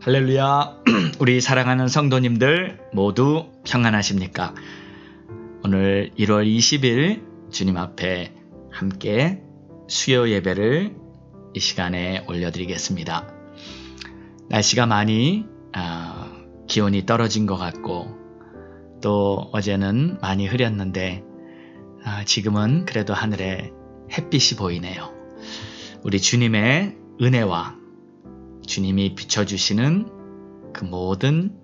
할렐루야. 우리 사랑하는 성도님들 모두 평안하십니까? 오늘 1월 20일 주님 앞에 함께 수요 예배를 이 시간에 올려드리겠습니다. 날씨가 많이 기온이 떨어진 것 같고 또 어제는 많이 흐렸는데 지금은 그래도 하늘에 햇빛이 보이네요. 우리 주님의 은혜와 주님이 비춰주시는 그 모든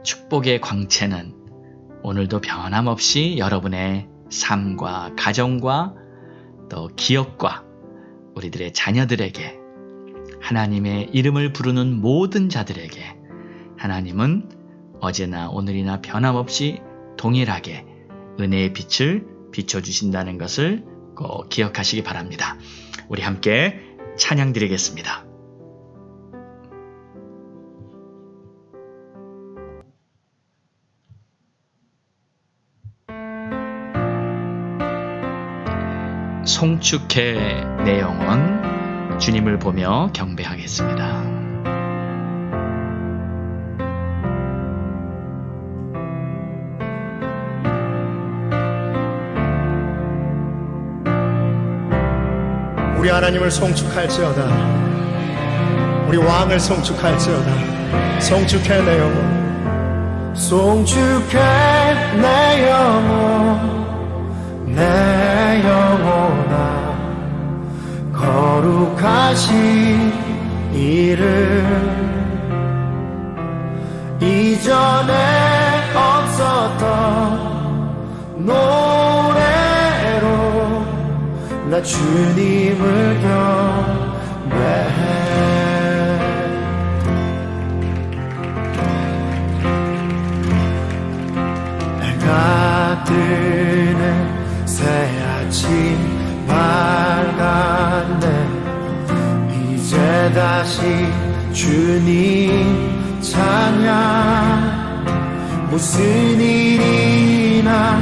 축복의 광채는 오늘도 변함없이 여러분의 삶과 가정과 또 기업과 우리들의 자녀들에게 하나님의 이름을 부르는 모든 자들에게 하나님은 어제나 오늘이나 변함없이 동일하게 은혜의 빛을 비춰주신다는 것을 꼭 기억하시기 바랍니다. 우리 함께 찬양 드리겠습니다. 송축해 내 영혼 주님을 보며 경배하겠습니다. 우리 하나님을 송축할지어다. 우리 왕을 송축할지어다. 송축해 내 영혼, 송축해 내 영혼, 내 영혼아, 거룩하신 이름, 이전에 없었던 노래로 나 주님을 경배해. 해가 뜨는 새 아침 밝았네. 이제 다시 주님 찬양. 무슨 일이나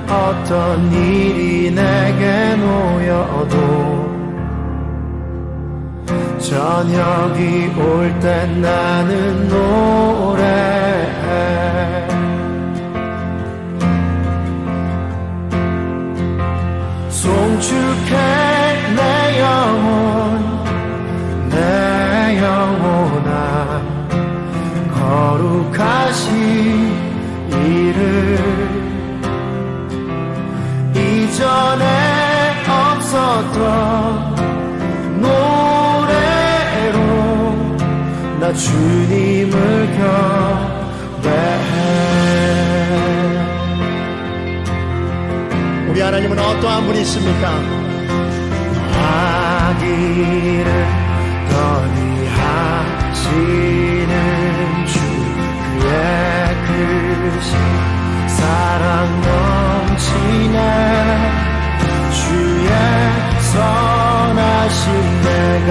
어떤 일이 내게 놓여도 저녁이 올 때 나는 노래해. 송축해 내 영혼, 내 영혼아, 거룩하신 이름, 이전에 없었던 노래로 나 주님을 경배해. 우리 하나님은 어떠한 분이십니까? 아기를 건의하시는 주, 그의 크신 사랑 넘치네. 주의 선하심 내가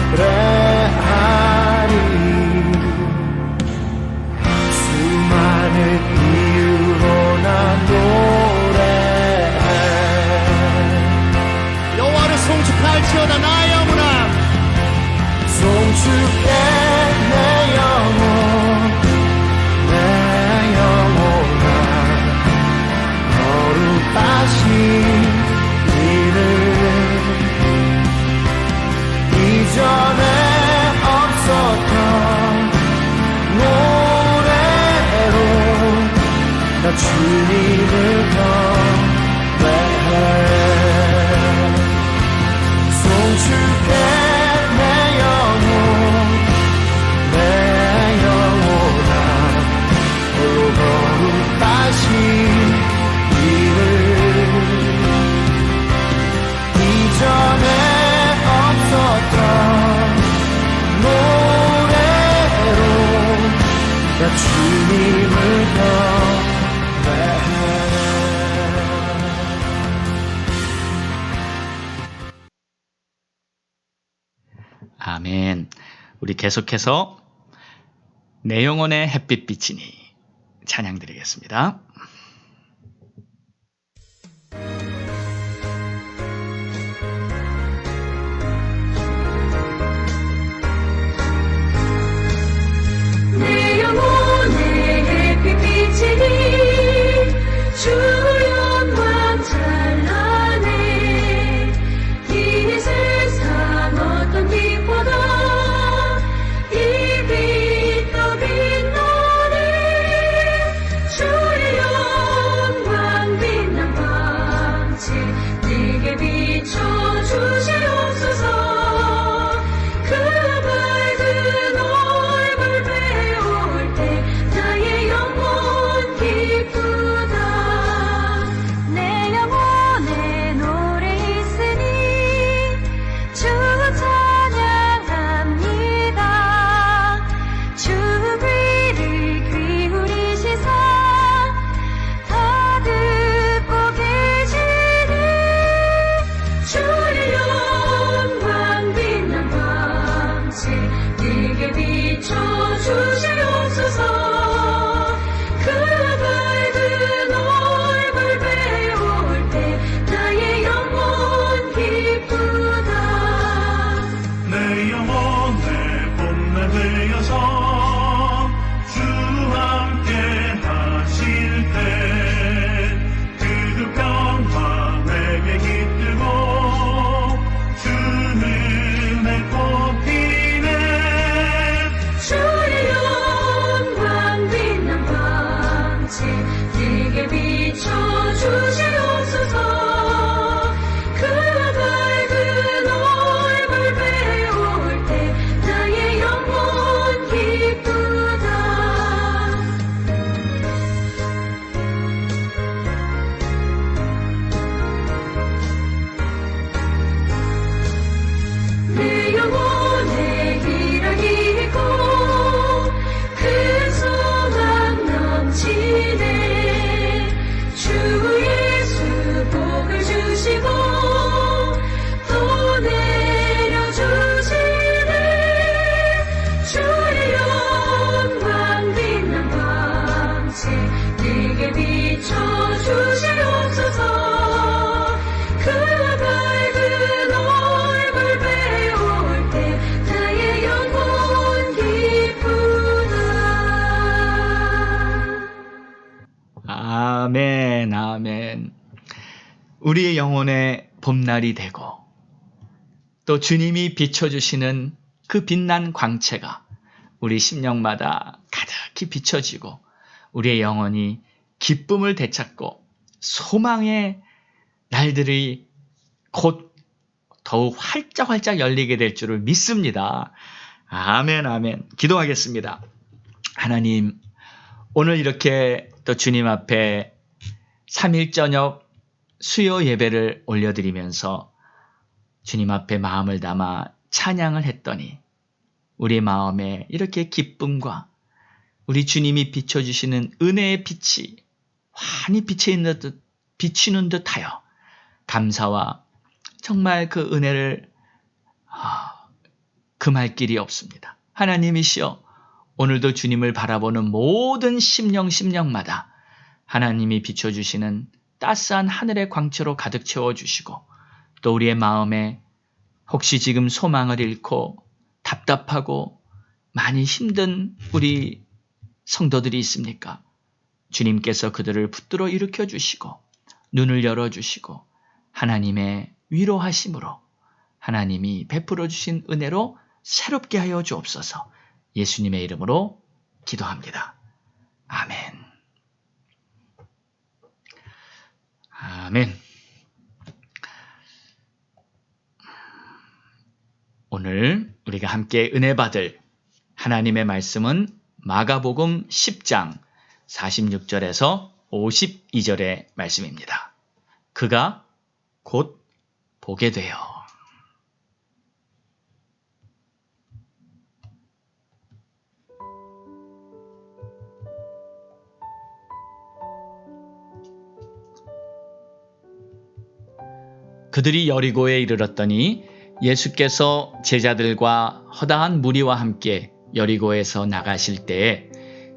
노래하리. 수많은 이유로 나 노래해. 여호와를 송축할지어다 나의 영혼아, 송축해 내 영혼, 내 영혼아, 거룩하신 이름, 이전에 없었던 노래로 나 주님을 경배해. 송축해 내 영혼, 내 영혼아, 홀로 거룩하신 이름, 이전에 없었던 노래로 나 주님을 경배해. 아멘. 우리 계속해서 내 영혼의 햇빛 비치니 찬양 드리겠습니다. 아멘. 우리의 영혼의 봄날이 되고 또 주님이 비춰주시는 그 빛난 광채가 우리 심령마다 가득히 비춰지고 우리의 영혼이 기쁨을 되찾고 소망의 날들이 곧 더욱 활짝활짝 열리게 될 줄을 믿습니다. 아멘, 아멘. 기도하겠습니다. 하나님, 오늘 이렇게 또 주님 앞에 3일 저녁 수요 예배를 올려드리면서 주님 앞에 마음을 담아 찬양을 했더니 우리 마음에 이렇게 기쁨과 우리 주님이 비춰주시는 은혜의 빛이 환히 비치는 듯하여 감사와 정말 그 은혜를 금할 길이 없습니다. 하나님이시여, 오늘도 주님을 바라보는 모든 심령마다 하나님이 비춰주시는 따스한 하늘의 광채로 가득 채워주시고 또 우리의 마음에 혹시 지금 소망을 잃고 답답하고 많이 힘든 우리 성도들이 있습니까? 주님께서 그들을 붙들어 일으켜 주시고 눈을 열어주시고 하나님의 위로하심으로 하나님이 베풀어 주신 은혜로 새롭게 하여 주옵소서. 예수님의 이름으로 기도합니다. 아멘. 아멘. 오늘 우리가 함께 은혜 받을 하나님의 말씀은 마가복음 10장 46절에서 52절의 말씀입니다. 그가 곧 보게 되어. 그들이 여리고에 이르렀더니 예수께서 제자들과 허다한 무리와 함께 여리고에서 나가실 때에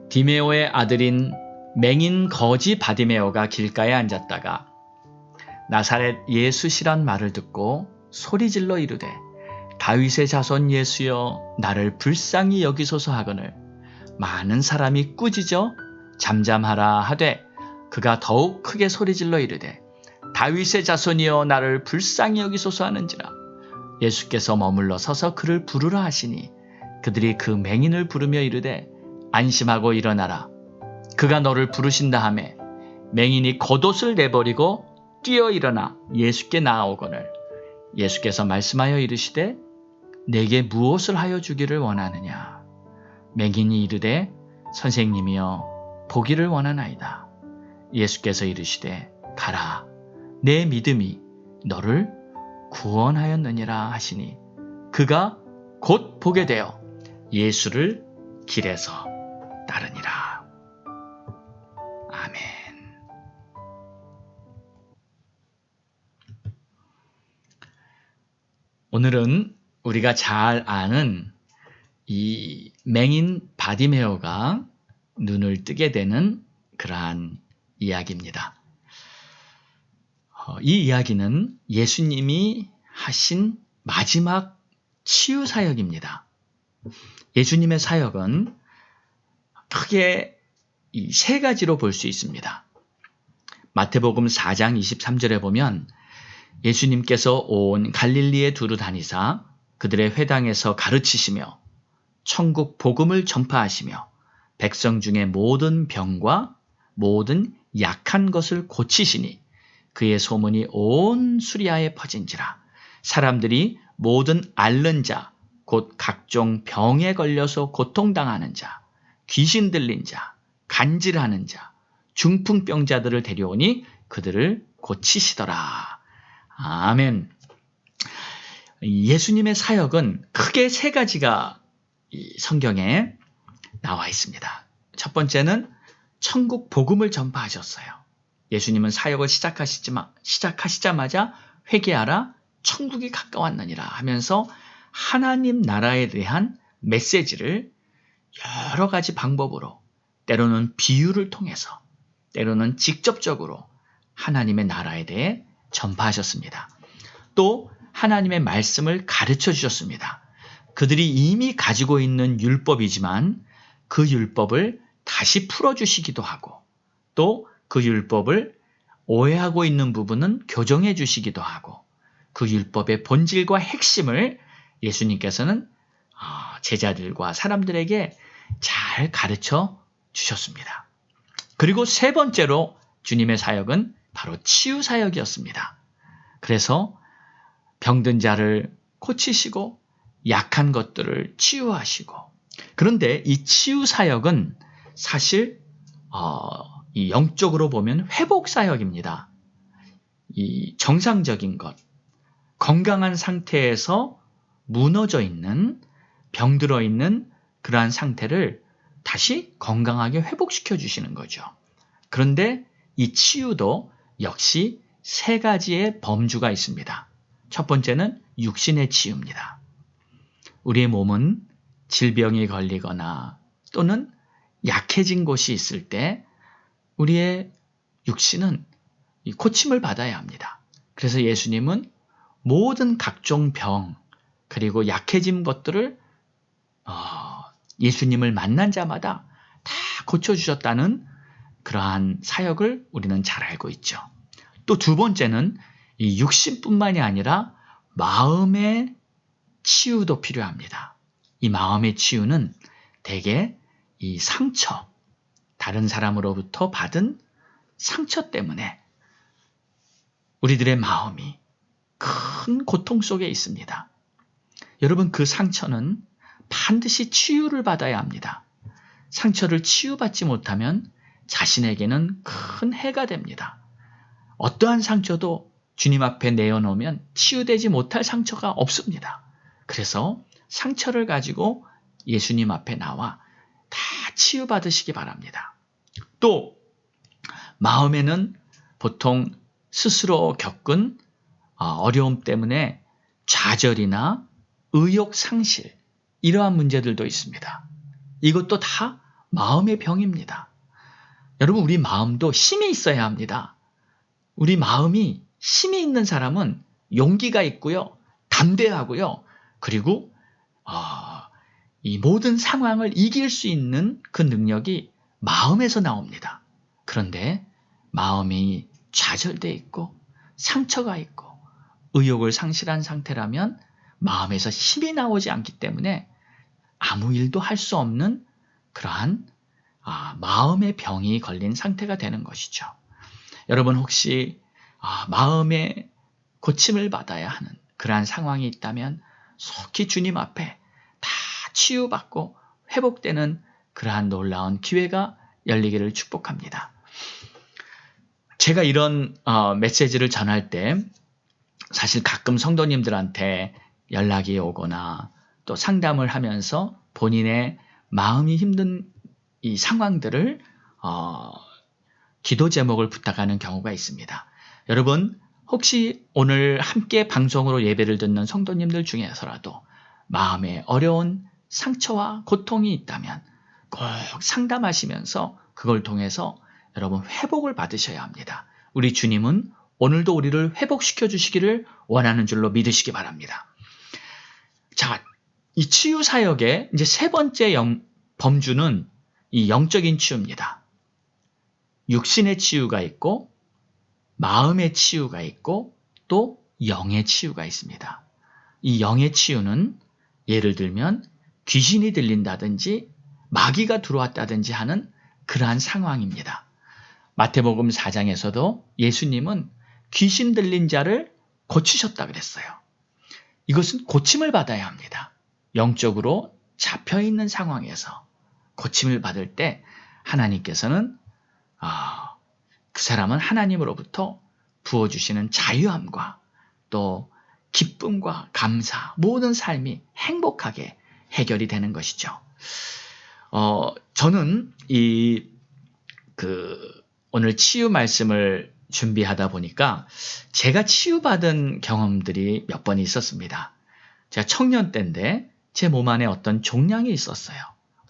디메오의 아들인 맹인 거지 바디메오가 길가에 앉았다가 나사렛 예수시란 말을 듣고 소리질러 이르되 다윗의 자손 예수여 나를 불쌍히 여기소서 하거늘 많은 사람이 꾸짖어 잠잠하라 하되 그가 더욱 크게 소리질러 이르되 다윗의 자손이여 나를 불쌍히 여기소서 하는지라. 예수께서 머물러 서서 그를 부르라 하시니 그들이 그 맹인을 부르며 이르되 안심하고 일어나라. 그가 너를 부르신다 하매 맹인이 겉옷을 내버리고 뛰어 일어나 예수께 나아오거늘 예수께서 말씀하여 이르시되 내게 무엇을 하여 주기를 원하느냐. 맹인이 이르되 선생님이여 보기를 원하나이다. 예수께서 이르시되 가라. 내 믿음이 너를 구원하였느니라 하시니 그가 곧 보게 되어 예수를 길에서 따르니라. 아멘. 오늘은 우리가 잘 아는 이 맹인 바디메오가 눈을 뜨게 되는 그러한 이야기입니다. 이 이야기는 예수님이 하신 마지막 치유 사역입니다. 예수님의 사역은 크게 이 세 가지로 볼 수 있습니다. 마태복음 4장 23절에 보면 예수님께서 온 갈릴리에 두루 다니사 그들의 회당에서 가르치시며 천국 복음을 전파하시며 백성 중에 모든 병과 모든 약한 것을 고치시니 그의 소문이 온 수리아에 퍼진지라. 사람들이 모든 앓는 자, 곧 각종 병에 걸려서 고통당하는 자, 귀신 들린 자, 간질하는 자, 중풍병자들을 데려오니 그들을 고치시더라. 아멘. 예수님의 사역은 크게 세 가지가 성경에 나와 있습니다. 첫 번째는 천국 복음을 전파하셨어요. 예수님은 사역을 시작하시자마자 회개하라 천국이 가까웠느니라 하면서 하나님 나라에 대한 메시지를 여러 가지 방법으로 때로는 비유를 통해서 때로는 직접적으로 하나님의 나라에 대해 전파하셨습니다. 또 하나님의 말씀을 가르쳐 주셨습니다. 그들이 이미 가지고 있는 율법이지만 그 율법을 다시 풀어주시기도 하고 또 그 율법을 오해하고 있는 부분은 교정해 주시기도 하고 그 율법의 본질과 핵심을 예수님께서는 제자들과 사람들에게 잘 가르쳐 주셨습니다. 그리고 세 번째로 주님의 사역은 바로 치유 사역이었습니다. 그래서 병든 자를 고치시고 약한 것들을 치유하시고, 그런데 이 치유 사역은 사실 이 영적으로 보면 회복 사역입니다. 이 정상적인 것, 건강한 상태에서 무너져 있는, 병들어 있는 그러한 상태를 다시 건강하게 회복시켜 주시는 거죠. 그런데 이 치유도 역시 세 가지의 범주가 있습니다. 첫 번째는 육신의 치유입니다. 우리의 몸은 질병이 걸리거나 또는 약해진 곳이 있을 때 우리의 육신은 고침을 받아야 합니다. 그래서 예수님은 모든 각종 병 그리고 약해진 것들을 예수님을 만난 자마다 다 고쳐주셨다는 그러한 사역을 우리는 잘 알고 있죠. 또 두 번째는 이 육신뿐만이 아니라 마음의 치유도 필요합니다. 이 마음의 치유는 대개 이 상처, 다른 사람으로부터 받은 상처 때문에 우리들의 마음이 큰 고통 속에 있습니다. 여러분, 그 상처는 반드시 치유를 받아야 합니다. 상처를 치유받지 못하면 자신에게는 큰 해가 됩니다. 어떠한 상처도 주님 앞에 내어놓으면 치유되지 못할 상처가 없습니다. 그래서 상처를 가지고 예수님 앞에 나와 다 치유받으시기 바랍니다. 또 마음에는 보통 스스로 겪은 어려움 때문에 좌절이나 의욕 상실, 이러한 문제들도 있습니다. 이것도 다 마음의 병입니다. 여러분, 우리 마음도 힘이 있어야 합니다. 우리 마음이 힘이 있는 사람은 용기가 있고요, 담대하고요, 그리고 이 모든 상황을 이길 수 있는 그 능력이 마음에서 나옵니다. 그런데 마음이 좌절돼 있고 상처가 있고 의욕을 상실한 상태라면 마음에서 힘이 나오지 않기 때문에 아무 일도 할 수 없는 그러한 마음의 병이 걸린 상태가 되는 것이죠. 여러분, 혹시 마음의 고침을 받아야 하는 그러한 상황이 있다면 속히 주님 앞에 다 치유받고 회복되는 그러한 놀라운 기회가 열리기를 축복합니다. 제가 이런 메시지를 전할 때 사실 가끔 성도님들한테 연락이 오거나 또 상담을 하면서 본인의 마음이 힘든 이 상황들을 기도 제목을 부탁하는 경우가 있습니다. 여러분, 혹시 오늘 함께 방송으로 예배를 듣는 성도님들 중에서라도 마음에 어려운 상처와 고통이 있다면 꼭 상담하시면서 그걸 통해서 여러분 회복을 받으셔야 합니다. 우리 주님은 오늘도 우리를 회복시켜 주시기를 원하는 줄로 믿으시기 바랍니다. 자, 이 치유 사역의 이제 세 번째 범주는 이 영적인 치유입니다. 육신의 치유가 있고 마음의 치유가 있고 또 영의 치유가 있습니다. 이 영의 치유는 예를 들면 귀신이 들린다든지 마귀가 들어왔다든지 하는 그러한 상황입니다. 마태복음 4장에서도 예수님은 귀신 들린 자를 고치셨다 그랬어요. 이것은 고침을 받아야 합니다. 영적으로 잡혀있는 상황에서 고침을 받을 때 하나님께서는 그 사람은 하나님으로부터 부어주시는 자유함과 또 기쁨과 감사, 모든 삶이 행복하게 해결이 되는 것이죠. 저는 오늘 치유 말씀을 준비하다 보니까 제가 치유받은 경험들이 몇 번 있었습니다. 제가 청년 때인데 제 몸 안에 어떤 종양이 있었어요.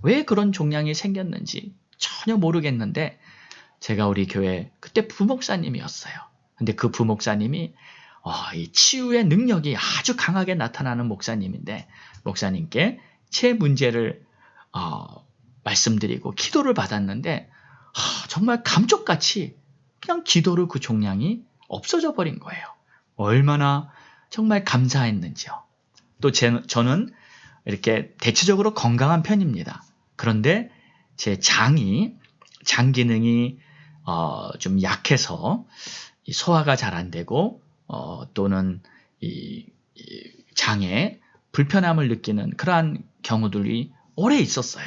왜 그런 종양이 생겼는지 전혀 모르겠는데 제가 우리 교회 그때 부목사님이었어요. 근데 그 부목사님이 이 치유의 능력이 아주 강하게 나타나는 목사님인데 목사님께 제 문제를 말씀드리고 기도를 받았는데 정말 감쪽같이 그냥 기도로 그 종양이 없어져 버린 거예요. 얼마나 정말 감사했는지요. 또 저는 이렇게 대체적으로 건강한 편입니다. 그런데 제 장 기능이 좀 약해서 소화가 잘 안 되고 또는 이 장에 불편함을 느끼는 그러한 경우들이 오래 있었어요.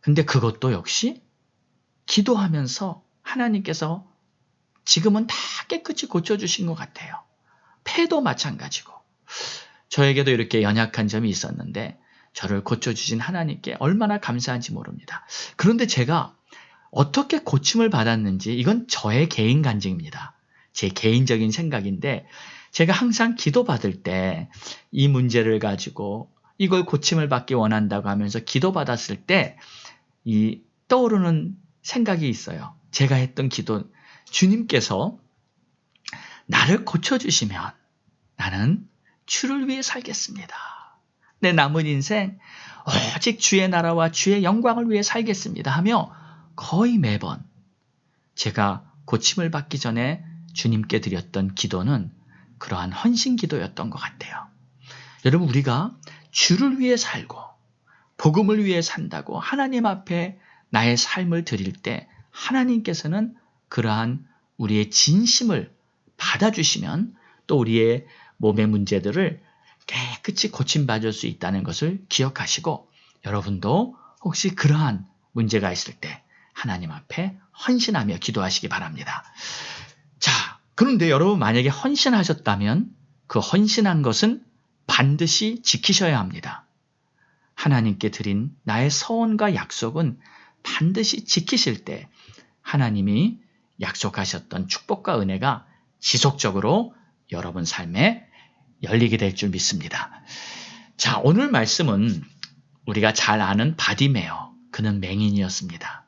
근데 그것도 역시 기도하면서 하나님께서 지금은 다 깨끗이 고쳐주신 것 같아요. 폐도 마찬가지고. 저에게도 이렇게 연약한 점이 있었는데 저를 고쳐주신 하나님께 얼마나 감사한지 모릅니다. 그런데 제가 어떻게 고침을 받았는지 이건 저의 개인 간증입니다. 제 개인적인 생각인데 제가 항상 기도받을 때 이 문제를 가지고 이걸 고침을 받기 원한다고 하면서 기도받았을 때 이 떠오르는 생각이 있어요. 제가 했던 기도, 주님께서 나를 고쳐주시면 나는 주를 위해 살겠습니다. 내 남은 인생 오직 주의 나라와 주의 영광을 위해 살겠습니다 하며 거의 매번 제가 고침을 받기 전에 주님께 드렸던 기도는 그러한 헌신 기도였던 것 같아요. 여러분, 우리가 주를 위해 살고 복음을 위해 산다고 하나님 앞에 나의 삶을 드릴 때 하나님께서는 그러한 우리의 진심을 받아주시면 또 우리의 몸의 문제들을 깨끗이 고침받을 수 있다는 것을 기억하시고 여러분도 혹시 그러한 문제가 있을 때 하나님 앞에 헌신하며 기도하시기 바랍니다. 자, 그런데 여러분 만약에 헌신하셨다면 그 헌신한 것은 반드시 지키셔야 합니다. 하나님께 드린 나의 서원과 약속은 반드시 지키실 때 하나님이 약속하셨던 축복과 은혜가 지속적으로 여러분 삶에 열리게 될 줄 믿습니다. 자, 오늘 말씀은 우리가 잘 아는 바디메오, 그는 맹인이었습니다.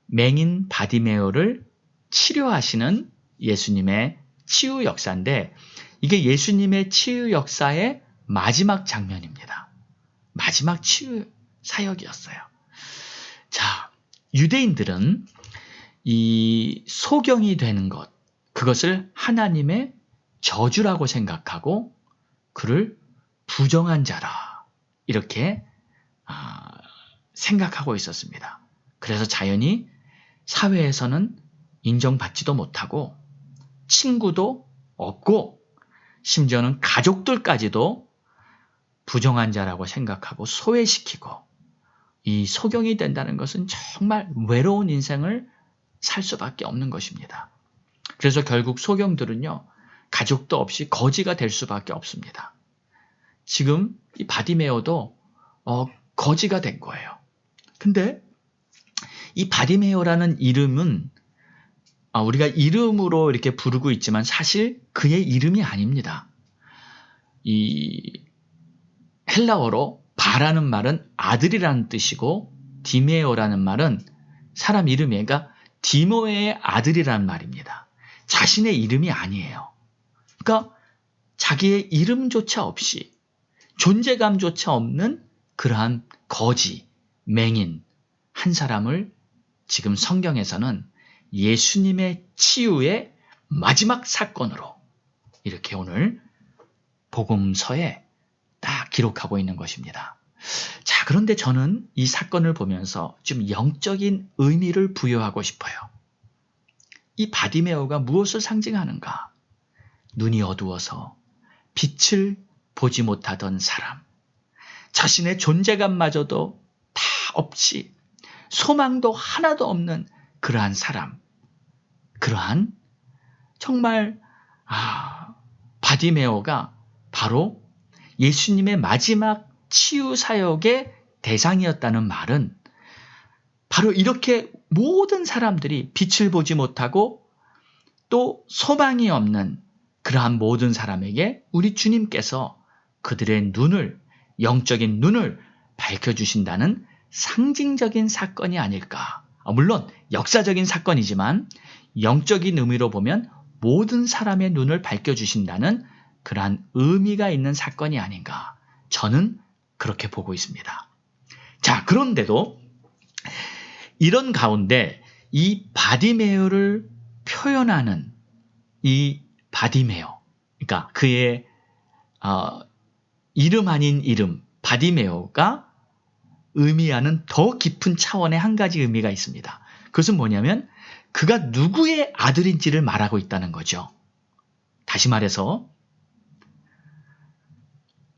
맹인 바디메오를 치료하시는 예수님의 치유 역사인데 이게 예수님의 치유 역사의 마지막 장면입니다. 마지막 치유 사역이었어요. 자, 유대인들은 이 소경이 되는 것, 그것을 하나님의 저주라고 생각하고 그를 부정한 자라 이렇게 생각하고 있었습니다. 그래서 자연히 사회에서는 인정받지도 못하고 친구도 없고 심지어는 가족들까지도 부정한 자라고 생각하고 소외시키고 이 소경이 된다는 것은 정말 외로운 인생을 살 수밖에 없는 것입니다. 그래서 결국 소경들은요, 가족도 없이 거지가 될 수밖에 없습니다. 지금 이 바디메오도 거지가 된 거예요. 근데 이 바디메오라는 이름은 우리가 이름으로 이렇게 부르고 있지만 사실 그의 이름이 아닙니다. 이 헬라어로 바라는 말은 아들이라는 뜻이고 디메오라는 말은 사람 이름이에요. 그러니까 디모의 아들이라는 말입니다. 자신의 이름이 아니에요. 그러니까 자기의 이름조차 없이 존재감조차 없는 그러한 거지, 맹인 한 사람을 지금 성경에서는 예수님의 치유의 마지막 사건으로 이렇게 오늘 복음서에 딱 기록하고 있는 것입니다. 자, 그런데 저는 이 사건을 보면서 좀 영적인 의미를 부여하고 싶어요. 이 바디메오가 무엇을 상징하는가? 눈이 어두워서 빛을 보지 못하던 사람, 자신의 존재감마저도 다 없이 소망도 하나도 없는 그러한 사람, 그러한 정말 바디메오가 바로 예수님의 마지막 치유 사역의 대상이었다는 말은 바로 이렇게 모든 사람들이 빛을 보지 못하고 또 소망이 없는 그러한 모든 사람에게 우리 주님께서 그들의 눈을, 영적인 눈을 밝혀주신다는 상징적인 사건이 아닐까. 물론 역사적인 사건이지만 영적인 의미로 보면 모든 사람의 눈을 밝혀주신다는 그러한 의미가 있는 사건이 아닌가. 저는 그렇게 보고 있습니다. 자, 그런데도 이런 가운데 이 바디메오를 표현하는 이 바디메오, 그러니까 그의 이름 아닌 이름 바디메오가 의미하는 더 깊은 차원의 한 가지 의미가 있습니다. 그것은 뭐냐면 그가 누구의 아들인지를 말하고 있다는 거죠. 다시 말해서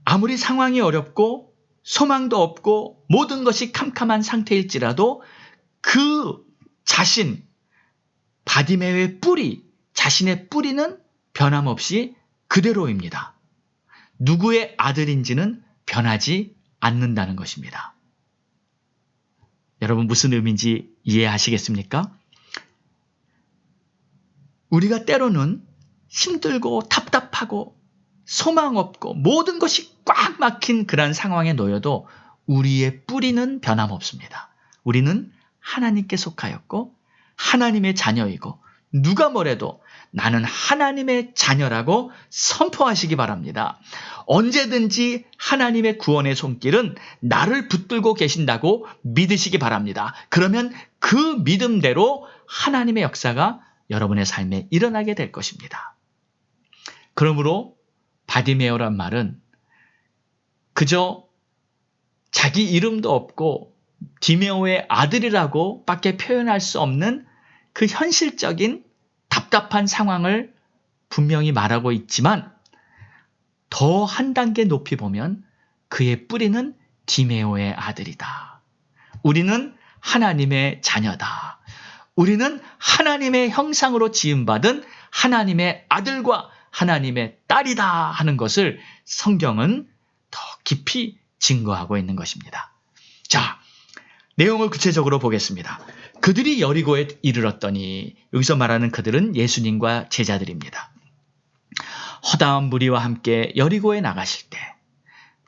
아무리 상황이 어렵고 소망도 없고 모든 것이 캄캄한 상태일지라도 그 자신, 바디메오의 뿌리, 자신의 뿌리는 변함없이 그대로입니다. 누구의 아들인지는 변하지 않는다는 것입니다. 여러분 무슨 의미인지 이해하시겠습니까? 우리가 때로는 힘들고 답답하고 소망 없고 모든 것이 꽉 막힌 그런 상황에 놓여도 우리의 뿌리는 변함없습니다. 우리는 하나님께 속하였고 하나님의 자녀이고 누가 뭐래도 나는 하나님의 자녀라고 선포하시기 바랍니다. 언제든지 하나님의 구원의 손길은 나를 붙들고 계신다고 믿으시기 바랍니다. 그러면 그 믿음대로 하나님의 역사가 여러분의 삶에 일어나게 될 것입니다. 그러므로 바디메오란 말은 그저 자기 이름도 없고 디메오의 아들이라고 밖에 표현할 수 없는 그 현실적인 답답한 상황을 분명히 말하고 있지만 더 한 단계 높이 보면 그의 뿌리는 디메오의 아들이다. 우리는 하나님의 자녀다. 우리는 하나님의 형상으로 지음받은 하나님의 아들과 하나님의 딸이다 하는 것을 성경은 더 깊이 증거하고 있는 것입니다. 자, 내용을 구체적으로 보겠습니다. 그들이 여리고에 이르렀더니 여기서 말하는 그들은 예수님과 제자들입니다. 허다한 무리와 함께 여리고에 나가실 때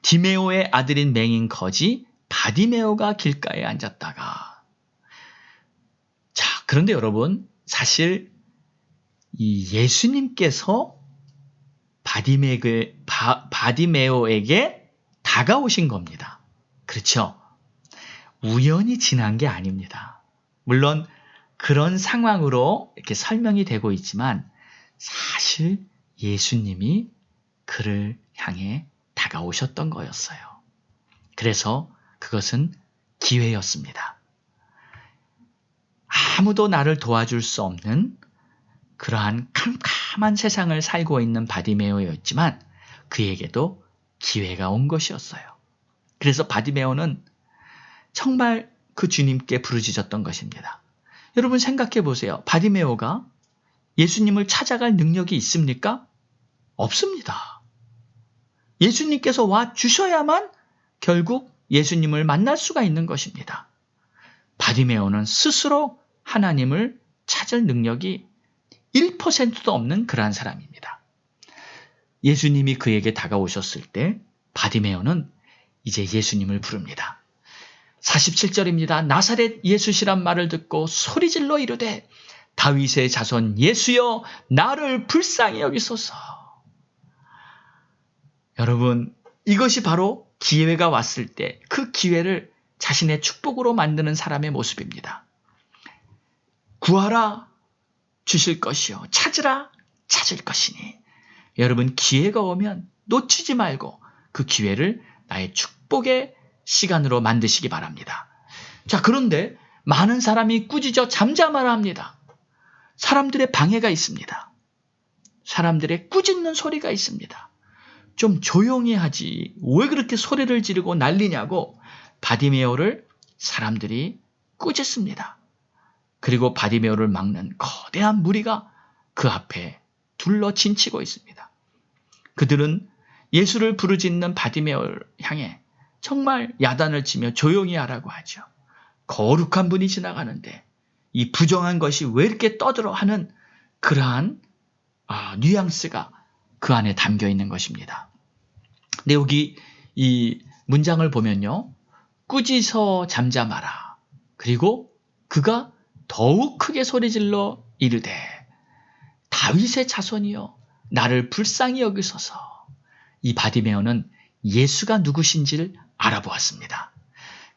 디메오의 아들인 맹인 거지 바디메오가 길가에 앉았다가 자, 그런데 여러분 사실 이 예수님께서 바디메오에게 다가오신 겁니다. 그렇죠? 우연히 지난 게 아닙니다. 물론 그런 상황으로 이렇게 설명이 되고 있지만 사실 예수님이 그를 향해 다가오셨던 거였어요. 그래서 그것은 기회였습니다. 아무도 나를 도와줄 수 없는 그러한 캄캄한 세상을 살고 있는 바디메오였지만 그에게도 기회가 온 것이었어요. 그래서 바디메오는 정말 그 주님께 부르짖었던 것입니다. 여러분 생각해 보세요. 바디메오가 예수님을 찾아갈 능력이 있습니까? 없습니다. 예수님께서 와 주셔야만 결국 예수님을 만날 수가 있는 것입니다. 바디메오는 스스로 하나님을 찾을 능력이 1%도 없는 그러한 사람입니다. 예수님이 그에게 다가오셨을 때 바디메오는 이제 예수님을 부릅니다. 47절입니다. 나사렛 예수시란 말을 듣고 소리질러 이르되 다윗의 자손 예수여 나를 불쌍히 여기소서. 여러분 이것이 바로 기회가 왔을 때 그 기회를 자신의 축복으로 만드는 사람의 모습입니다. 구하라 주실 것이요 찾으라 찾을 것이니 여러분 기회가 오면 놓치지 말고 그 기회를 나의 축복의 시간으로 만드시기 바랍니다. 자, 그런데 많은 사람이 꾸짖어 잠잠하라 합니다. 사람들의 방해가 있습니다. 사람들의 꾸짖는 소리가 있습니다. 좀 조용히 하지 왜 그렇게 소리를 지르고 난리냐고 바디메오를 사람들이 꾸짖습니다. 그리고 바디메오를 막는 거대한 무리가 그 앞에 둘러 진치고 있습니다. 그들은 예수를 부르짖는 바디메오를 향해 정말 야단을 치며 조용히 하라고 하죠. 거룩한 분이 지나가는데 이 부정한 것이 왜 이렇게 떠들어 하는 그러한 뉘앙스가 그 안에 담겨 있는 것입니다. 근데 여기 이 문장을 보면요. 꾸짖어 잠잠하라. 그리고 그가 더욱 크게 소리질러 이르되 다윗의 자손이여 나를 불쌍히 여기소서. 이 바디메오는 예수가 누구신지를 알아보았습니다.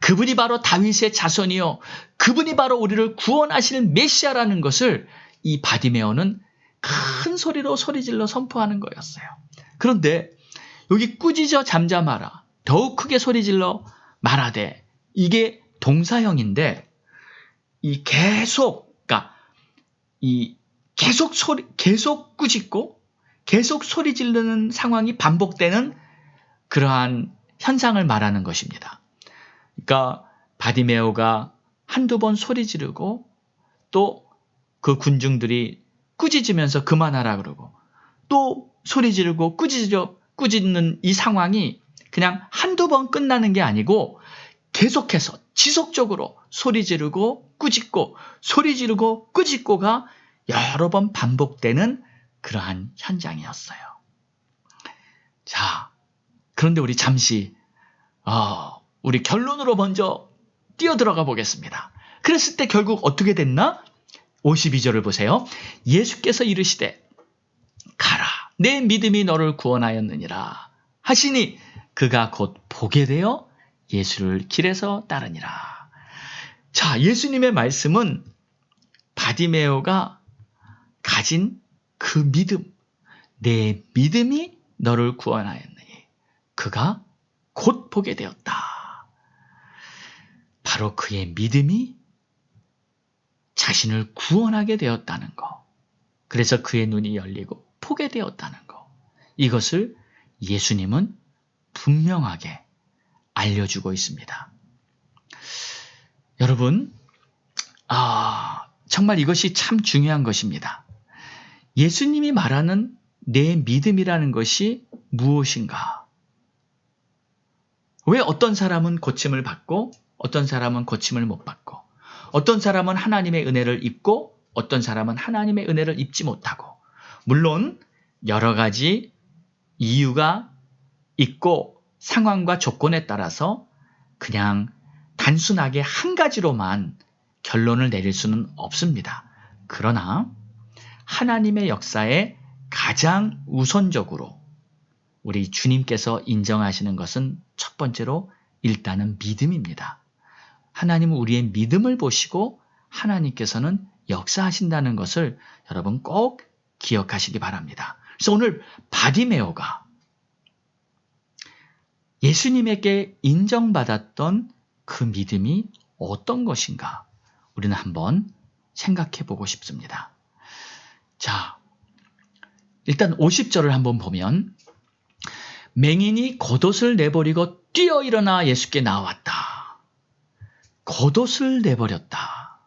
그분이 바로 다윗의 자손이요, 그분이 바로 우리를 구원하실 메시아라는 것을 이 바디메오는 큰 소리로 소리질러 선포하는 거였어요. 그런데 여기 꾸짖어 잠잠하라, 더욱 크게 소리질러 말하되, 이게 동사형인데 이 그러니까 계속 꾸짖고 계속 소리 지르는 상황이 반복되는 그러한 현상을 말하는 것입니다. 그러니까 바디메오가 한두 번 소리 지르고 또 그 군중들이 꾸짖으면서 그만하라 그러고 또 소리 지르고 꾸짖는 이 상황이 그냥 한두 번 끝나는 게 아니고 계속해서 지속적으로 소리 지르고 꾸짖고 소리 지르고 꾸짖고가 여러 번 반복되는 그러한 현장이었어요. 자, 그런데 우리 잠시 우리 결론으로 먼저 뛰어들어가 보겠습니다. 그랬을 때 결국 어떻게 됐나? 52절을 보세요. 예수께서 이르시되 가라, 내 믿음이 너를 구원하였느니라 하시니 그가 곧 보게 되어 예수를 길에서 따르니라. 자, 예수님의 말씀은 바디메오가 가진 그 믿음, 내 믿음이 너를 구원하였느니 그가 곧 보게 되었다. 바로 그의 믿음이 자신을 구원하게 되었다는 것, 그래서 그의 눈이 열리고 보게 되었다는 것, 이것을 예수님은 분명하게 알려주고 있습니다. 여러분, 정말 이것이 참 중요한 것입니다. 예수님이 말하는 내 믿음이라는 것이 무엇인가? 왜 어떤 사람은 고침을 받고 어떤 사람은 고침을 못 받고, 어떤 사람은 하나님의 은혜를 입고 어떤 사람은 하나님의 은혜를 입지 못하고, 물론 여러 가지 이유가 있고 상황과 조건에 따라서 그냥 단순하게 한 가지로만 결론을 내릴 수는 없습니다. 그러나 하나님의 역사에 가장 우선적으로 우리 주님께서 인정하시는 것은 첫 번째로 일단은 믿음입니다. 하나님은 우리의 믿음을 보시고 하나님께서는 역사하신다는 것을 여러분 꼭 기억하시기 바랍니다. 그래서 오늘 바디메오가 예수님에게 인정받았던 그 믿음이 어떤 것인가 우리는 한번 생각해 보고 싶습니다. 자, 일단 50절을 한번 보면 맹인이 겉옷을 내버리고 뛰어 일어나 예수께 나왔다. 겉옷을 내버렸다.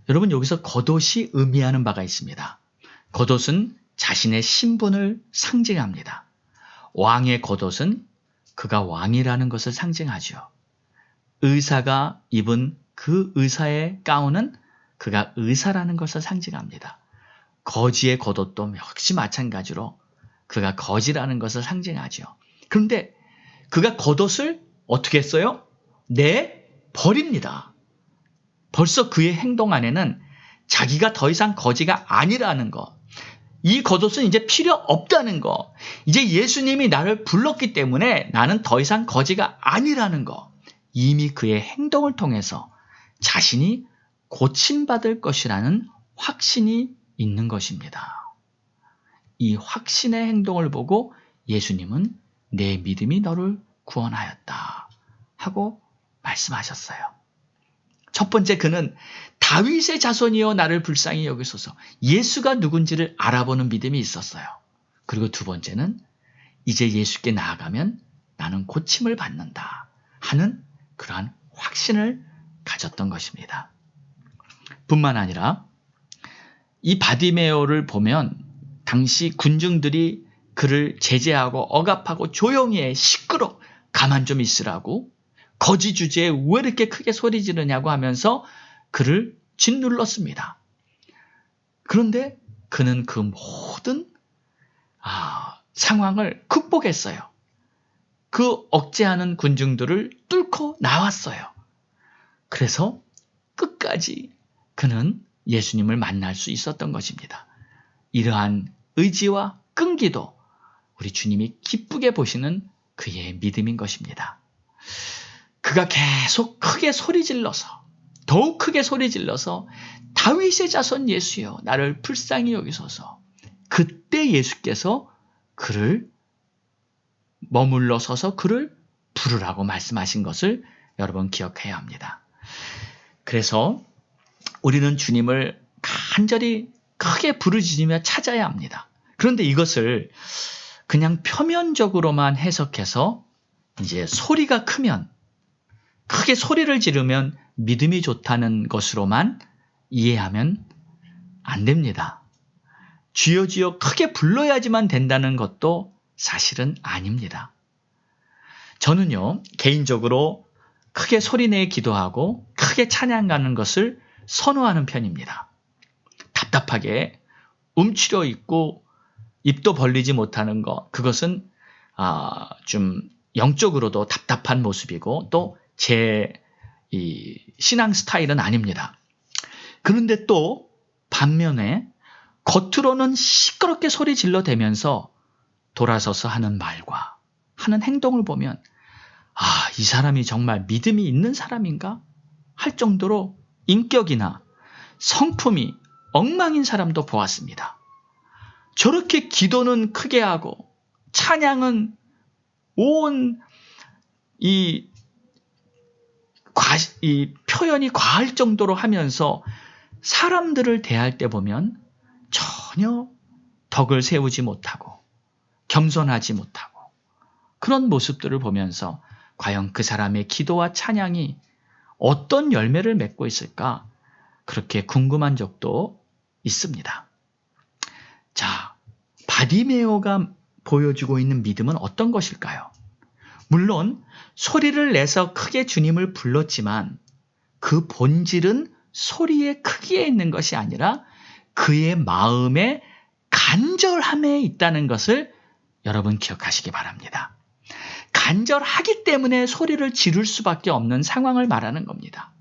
여러분, 여기서 겉옷이 의미하는 바가 있습니다. 겉옷은 자신의 신분을 상징합니다. 왕의 겉옷은 그가 왕이라는 것을 상징하죠. 의사가 입은 그 의사의 가운은 그가 의사라는 것을 상징합니다. 거지의 겉옷도 역시 마찬가지로 그가 거지라는 것을 상징하죠. 그런데 그가 겉옷을 어떻게 했어요? 내버립니다. 벌써 그의 행동 안에는 자기가 더 이상 거지가 아니라는 것, 이 겉옷은 이제 필요 없다는 것, 이제 예수님이 나를 불렀기 때문에 나는 더 이상 거지가 아니라는 것, 이미 그의 행동을 통해서 자신이 고침받을 것이라는 확신이 있는 것입니다. 이 확신의 행동을 보고 예수님은 내 믿음이 너를 구원하였다 하고 말씀하셨어요. 첫 번째, 그는 다윗의 자손이여 나를 불쌍히 여기소서, 예수가 누군지를 알아보는 믿음이 있었어요. 그리고 두 번째는 이제 예수께 나아가면 나는 고침을 받는다 하는 그러한 확신을 가졌던 것입니다. 뿐만 아니라 이 바디메오를 보면 당시 군중들이 그를 제재하고 억압하고 조용히 해, 시끄러, 가만 좀 있으라고, 거지 주제에 왜 이렇게 크게 소리 지르냐고 하면서 그를 짓눌렀습니다. 그런데 그는 그 모든 상황을 극복했어요. 그 억제하는 군중들을 뚫고 나왔어요. 그래서 끝까지 그는 예수님을 만날 수 있었던 것입니다. 이러한 의지와 끈기도 우리 주님이 기쁘게 보시는 그의 믿음인 것입니다. 그가 계속 크게 소리 질러서, 더욱 크게 소리 질러서 다윗의 자손 예수여 나를 불쌍히 여기소서. 그때 예수께서 그를 머물러 서서 그를 부르라고 말씀하신 것을 여러분 기억해야 합니다. 그래서 우리는 주님을 간절히 크게 부르짖으며 찾아야 합니다. 그런데 이것을 그냥 표면적으로만 해석해서 이제 소리가 크면, 크게 소리를 지르면 믿음이 좋다는 것으로만 이해하면 안 됩니다. 주여 주여 크게 불러야지만 된다는 것도 사실은 아닙니다. 저는요, 개인적으로 크게 소리내어 기도하고 크게 찬양하는 것을 선호하는 편입니다. 답답하게 움츠려 있고 입도 벌리지 못하는 것, 그것은 좀 영적으로도 답답한 모습이고 또 제 신앙 스타일은 아닙니다. 그런데 또 반면에 겉으로는 시끄럽게 소리 질러대면서 돌아서서 하는 말과 하는 행동을 보면 이 사람이 정말 믿음이 있는 사람인가? 할 정도로 인격이나 성품이 엉망인 사람도 보았습니다. 저렇게 기도는 크게 하고 찬양은 온 이 표현이 과할 정도로 하면서 사람들을 대할 때 보면 전혀 덕을 세우지 못하고 겸손하지 못하고 그런 모습들을 보면서 과연 그 사람의 기도와 찬양이 어떤 열매를 맺고 있을까? 그렇게 궁금한 적도 있습니다. 자, 바디메오가 보여주고 있는 믿음은 어떤 것일까요? 물론 소리를 내서 크게 주님을 불렀지만 그 본질은 소리의 크기에 있는 것이 아니라 그의 마음의 간절함에 있다는 것을 여러분 기억하시기 바랍니다. 간절하기 때문에 소리를 지를 수밖에 없는 상황을 말하는 겁니다.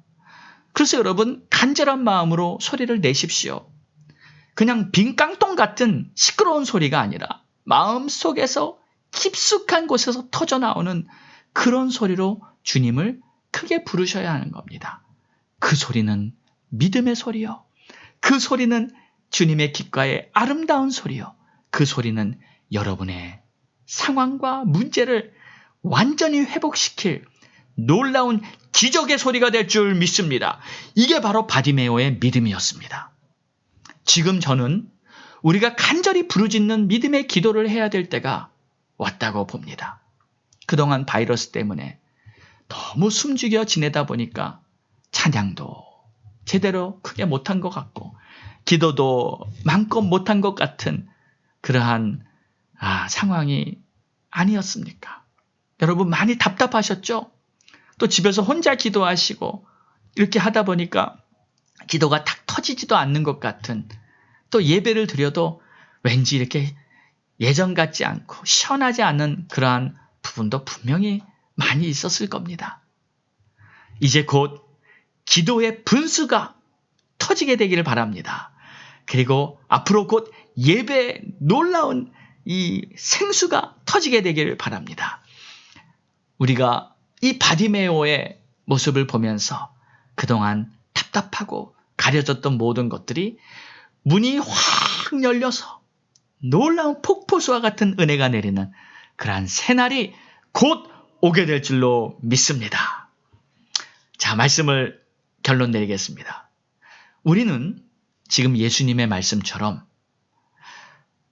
그래서 여러분 간절한 마음으로 소리를 내십시오. 그냥 빈 깡통 같은 시끄러운 소리가 아니라 마음속에서 깊숙한 곳에서 터져나오는 그런 소리로 주님을 크게 부르셔야 하는 겁니다. 그 소리는 믿음의 소리요. 그 소리는 주님의 귓가의 아름다운 소리요. 그 소리는 여러분의 상황과 문제를 완전히 회복시킬 놀라운 기적의 소리가 될 줄 믿습니다. 이게 바로 바디메오의 믿음이었습니다. 지금 저는 우리가 간절히 부르짖는 믿음의 기도를 해야 될 때가 왔다고 봅니다. 그동안 바이러스 때문에 너무 숨죽여 지내다 보니까 찬양도 제대로 크게 못한 것 같고 기도도 마음껏 못한 것 같은 그러한 상황이 아니었습니까? 여러분 많이 답답하셨죠? 또 집에서 혼자 기도하시고 이렇게 하다 보니까 기도가 탁 터지지도 않는 것 같은 또 예배를 드려도 왠지 이렇게 예전 같지 않고 시원하지 않은 그러한 부분도 분명히 많이 있었을 겁니다. 이제 곧 기도의 분수가 터지게 되기를 바랍니다. 그리고 앞으로 곧 예배의 놀라운 이 생수가 터지게 되기를 바랍니다. 우리가 이 바디메오의 모습을 보면서 그동안 답답하고 가려졌던 모든 것들이 문이 확 열려서 놀라운 폭포수와 같은 은혜가 내리는 그러한 새날이 곧 오게 될 줄로 믿습니다. 자, 말씀을 결론 내리겠습니다. 우리는 지금 예수님의 말씀처럼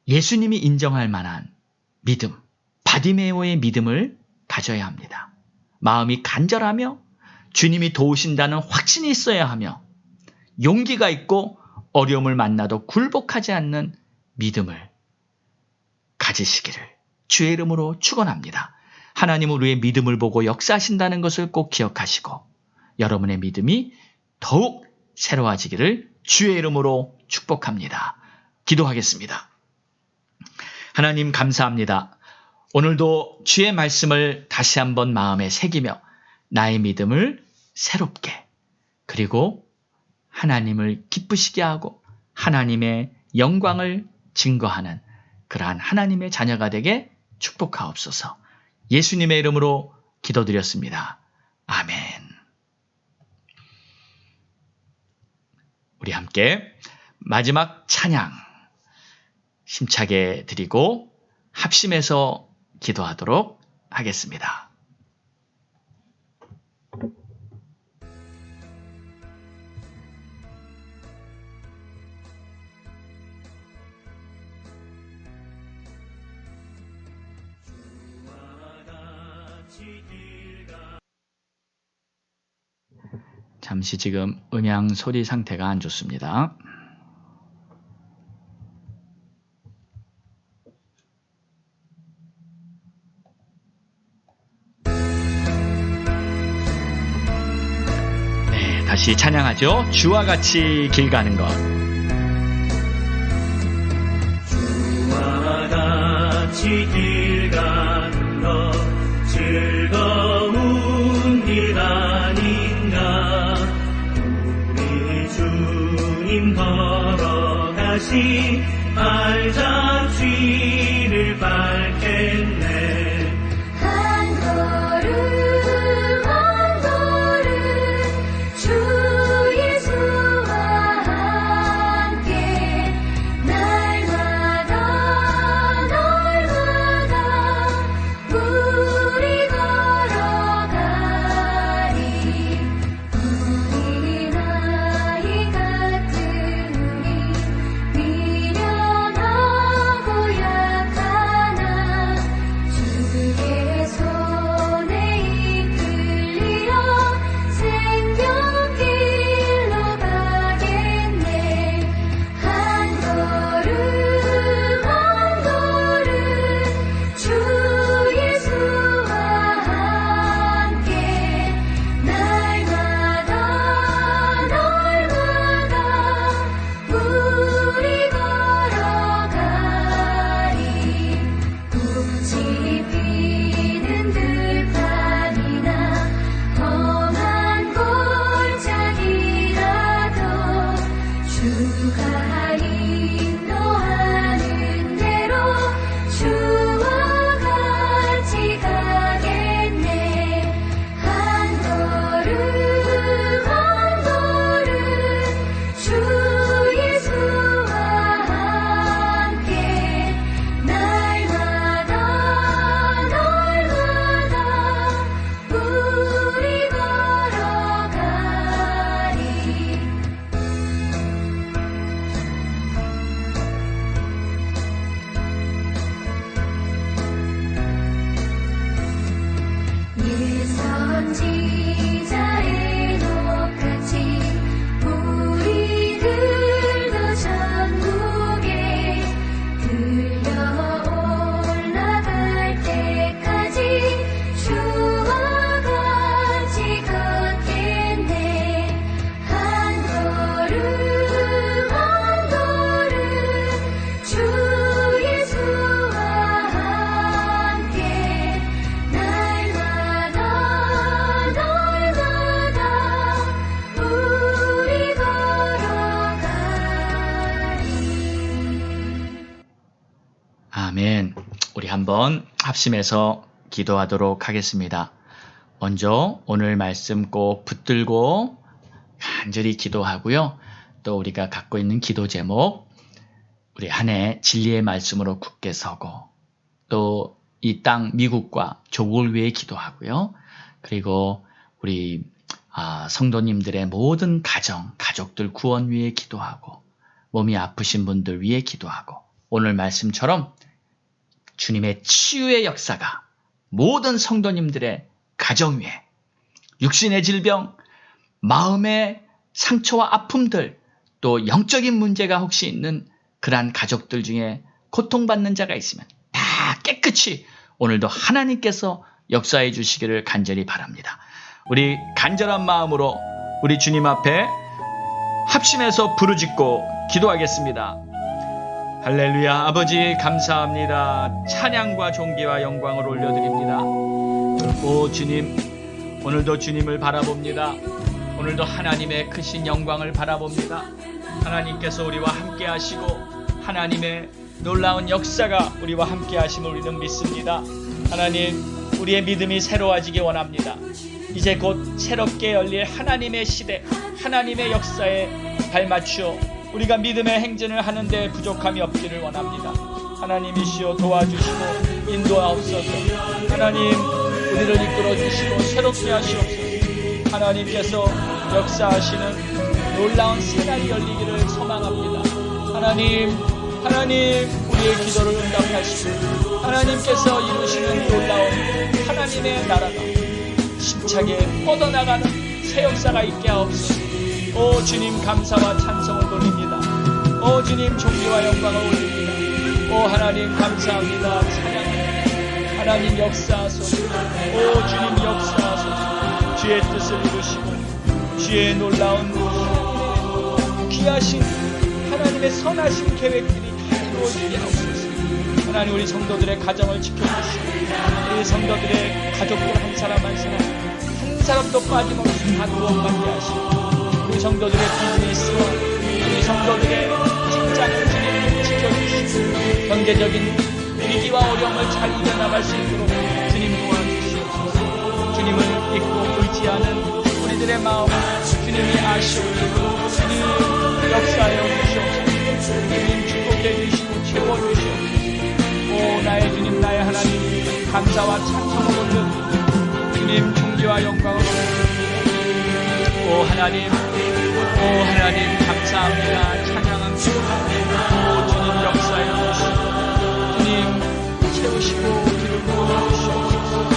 예수님이 인정할 만한 믿음, 바디메오의 믿음을 가져야 합니다. 마음이 간절하며 주님이 도우신다는 확신이 있어야 하며 용기가 있고 어려움을 만나도 굴복하지 않는 믿음을 가지시기를 주의 이름으로 축원합니다. 하나님은 우리의 믿음을 보고 역사하신다는 것을 꼭 기억하시고 여러분의 믿음이 더욱 새로워지기를 주의 이름으로 축복합니다. 기도하겠습니다. 하나님 감사합니다. 오늘도 주의 말씀을 다시 한번 마음에 새기며 나의 믿음을 새롭게 그리고 하나님을 기쁘시게 하고 하나님의 영광을 증거하는 그러한 하나님의 자녀가 되게 축복하옵소서. 예수님의 이름으로 기도드렸습니다. 아멘. 우리 함께 마지막 찬양 힘차게 드리고 합심해서 기도하도록 하겠습니다. 잠시 지금 음향 소리 상태가 안 좋습니다. 네, 다시 찬양하죠. 주와 같이 길 가는 것. 주와 같이 길 가는 것 즐거운 길 아닌가. 우리 주님 걸어가신 발자취를 밟겠네. 한 걸음 한 걸음 주 예수와 함께 날마다 우리 걸어가리. 우리 나이 같은 우리 미련하고 약하나 주의 손에 이끌리어 생명길로 가겠네. 한 걸음 한 걸음 주 예수와 함께 날마다 우리 걸어가리. 꽃이 피는 들판이나 험한 골짜기라도 주가 인도하는 대로 주와 같이 가겠네. 한 걸음 한 걸음 주 예수와 함께 날마다 우리 걸어가리. 예선지자의 똑같이 우리들도 천국에 들려 올라갈 때까지 주와 같이 걷겠네. 한 걸음 한 걸음 주 예수와 함께 날마다 우리 걸어가리. 아멘. 우리 한번 합심해서 기도하도록 하겠습니다. 먼저 오늘 말씀 꼭 붙들고 간절히 기도하고요. 또 우리가 갖고 있는 기도 제목, 우리 한 해 진리의 말씀으로 굳게 서고, 또 이 땅 미국과 조국을 위해 기도하고요. 그리고 우리 성도님들의 모든 가족들 구원 위해 기도하고, 몸이 아프신 분들 위해 기도하고, 오늘 말씀처럼 주님의 치유의 역사가 모든 성도님들의 가정 위에, 육신의 질병, 마음의 상처와 아픔들, 또 영적인 문제가 혹시 있는 그러한 가족들 중에 고통받는 자가 있으면 다 깨끗이 오늘도 하나님께서 역사해 주시기를 간절히 바랍니다. 우리 간절한 마음으로 우리 주님 앞에 합심해서 부르짖고 기도하겠습니다. 할렐루야. 아버지 감사합니다. 찬양과 존귀와 영광을 올려드립니다. 오 주님, 오늘도 주님을 바라봅니다. 오늘도 하나님의 크신 영광을 바라봅니다. 하나님께서 우리와 함께 하시고 하나님의 놀라운 역사가 우리와 함께 하심을 우리는 믿습니다. 하나님, 우리의 믿음이 새로워지기 원합니다. 이제 곧 새롭게 열릴 하나님의 시대, 하나님의 역사에 발맞추어 우리가 믿음의 행진을 하는데 부족함이 없기를 원합니다. 하나님이시여 도와주시고 인도하옵소서. 하나님 우리를 이끌어 주시고 새롭게 하시옵소서. 하나님께서 역사하시는 놀라운 새날이 열리기를 소망합니다. 하나님 우리의 기도를 응답하시고 하나님께서 이루시는 놀라운 하나님의 나라가 힘차게 뻗어나가는 새 역사가 있게 하옵소서. 오 주님 감사와 찬송을 돌립니다. 오 주님 존귀와 영광을 올립니다. 오 하나님 감사합니다. 찬양합니다. 하나님 역사하소서. 오 주님 역사하소서. 주의 뜻을 이루시고 주의 놀라운 하나님의 귀하신 하나님의 선하신 계획들이 다 이루어지게 하옵소서. 하나님 우리 성도들의 가정을 지켜주시고 우리 성도들의 가족들 한 사람 한 사람도 빠짐없이 다 구원받게 하시고 우리 성도들의 비즈니스와 우리 성도들의 직장을 주님 지켜주시고 경제적인 위기와 어려움을 잘 이겨나갈 수 있도록 주님 도와주시옵소서. 주님을 믿고 의지하는 우리들의 마음을 주님이 아시옵소서. 주님 역사하여 주시옵소서. 주님 축복해 주시고 채워주시옵소서. 오 나의 주님 나의 하나님 감사와 찬송을 올려드립니다. 주님 존귀와 영광을 올려드립니다. 오 하나님 감사합니다. 찬양합니다. 오 주님 역사해 주시고 주님 채우시고 주를 부어주시옵소서.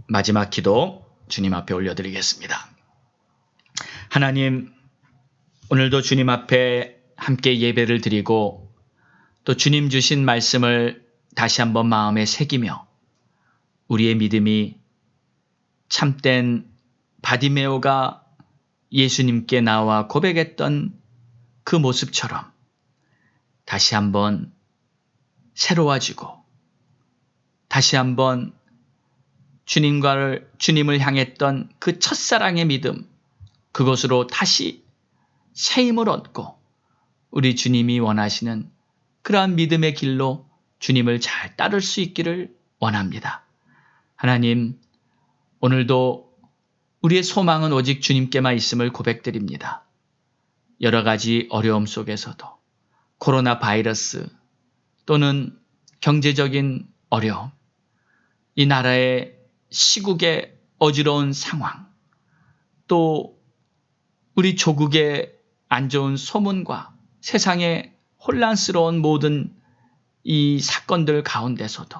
마지막 기도 주님 앞에 올려드리겠습니다. 하나님 오늘도 주님 앞에 함께 예배를 드리고 또 주님 주신 말씀을 다시 한번 마음에 새기며 우리의 믿음이 참된 바디메오가 예수님께 나와 고백했던 그 모습처럼 다시 한번 새로워지고 다시 한번 주님을 향했던 그 첫사랑의 믿음 그것으로 다시 새 힘을 얻고 우리 주님이 원하시는 그러한 믿음의 길로 주님을 잘 따를 수 있기를 원합니다. 하나님 오늘도 우리의 소망은 오직 주님께만 있음을 고백드립니다. 여러 가지 어려움 속에서도 코로나 바이러스 또는 경제적인 어려움 이 나라의 시국의 어지러운 상황 또 우리 조국의 안 좋은 소문과 세상의 혼란스러운 모든 이 사건들 가운데서도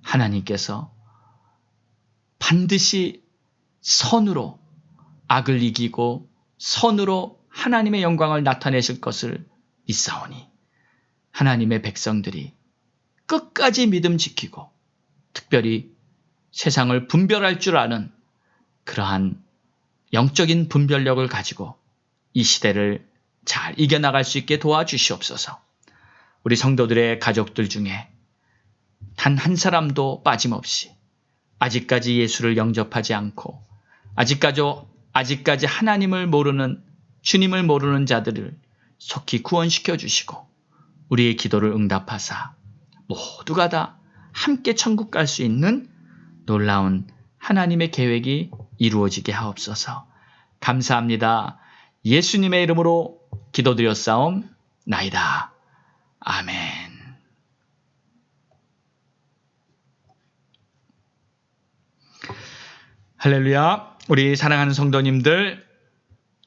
하나님께서 반드시 선으로 악을 이기고 선으로 하나님의 영광을 나타내실 것을 믿사오니 하나님의 백성들이 끝까지 믿음 지키고 특별히 세상을 분별할 줄 아는 그러한 영적인 분별력을 가지고 이 시대를 잘 이겨나갈 수 있게 도와주시옵소서. 우리 성도들의 가족들 중에 단 한 사람도 빠짐없이 아직까지 예수를 영접하지 않고 아직까지 하나님을 모르는 주님을 모르는 자들을 속히 구원시켜 주시고 우리의 기도를 응답하사 모두가 다 함께 천국 갈 수 있는 놀라운 하나님의 계획이 이루어지게 하옵소서. 감사합니다. 예수님의 이름으로 기도드렸사옵나이다. 아멘. 할렐루야. 우리 사랑하는 성도님들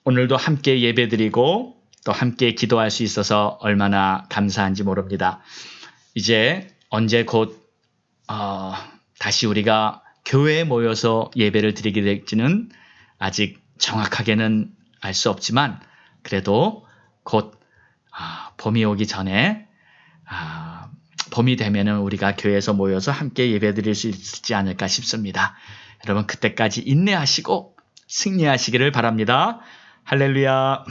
오늘도 함께 예배드리고 또 함께 기도할 수 있어서 얼마나 감사한지 모릅니다. 이제 언제 곧 다시 우리가 교회에 모여서 예배를 드리게 될지는 아직 정확하게는 알 수 없지만 그래도 곧 봄이 오기 전에 봄이 되면은 우리가 교회에서 모여서 함께 예배 드릴 수 있지 않을까 싶습니다. 여러분 그때까지 인내하시고 승리하시기를 바랍니다. 할렐루야.